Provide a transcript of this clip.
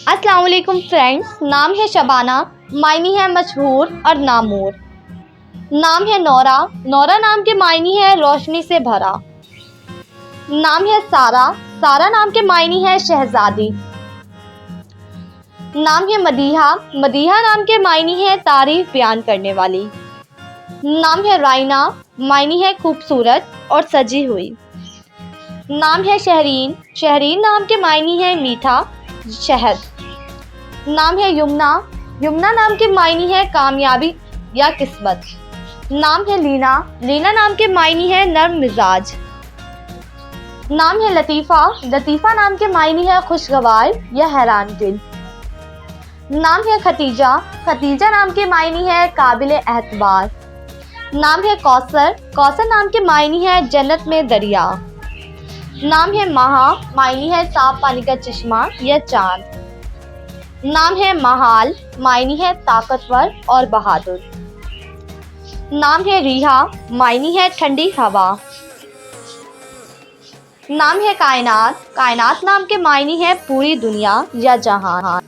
अस्सलाम वालेकुम फ्रेंड्स। नाम है शबाना, मायनी है मशहूर और नामूर। नाम है नौरा, नौरा नाम के मायनी है रोशनी से भरा। नाम है सारा, सारा नाम के मायनी है शहजादी। नाम है मदीहा, मदीहा नाम के मायनी है तारीफ बयान करने वाली। नाम है राइना, मायनी है खूबसूरत और सजी हुई। नाम है शहरीन, शहरीन नाम के मायनी है मीठा शहद। नाम है यमुना, यमुना नाम के मायनी है कामयाबी या किस्मत। नाम है लीना, लीना नाम के मायनी है नर्म मिजाज। नाम है लतीफ़ा, लतीफ़ा नाम के मायनी है खुशगवार या हैरान दिल। नाम है खतीजा, खतीजा नाम के मायनी है काबिल एतबार। नाम है कौसर, कौसर नाम के मायनी है जन्नत में दरिया। नाम है महा, मायनी है साफ पानी का चश्मा या चांद। नाम है महाल, मायनी है ताकतवर और बहादुर। नाम है रिहा, मायनी है ठंडी हवा। नाम है कायनात, कायनात नाम के मायनी है पूरी दुनिया या जहां।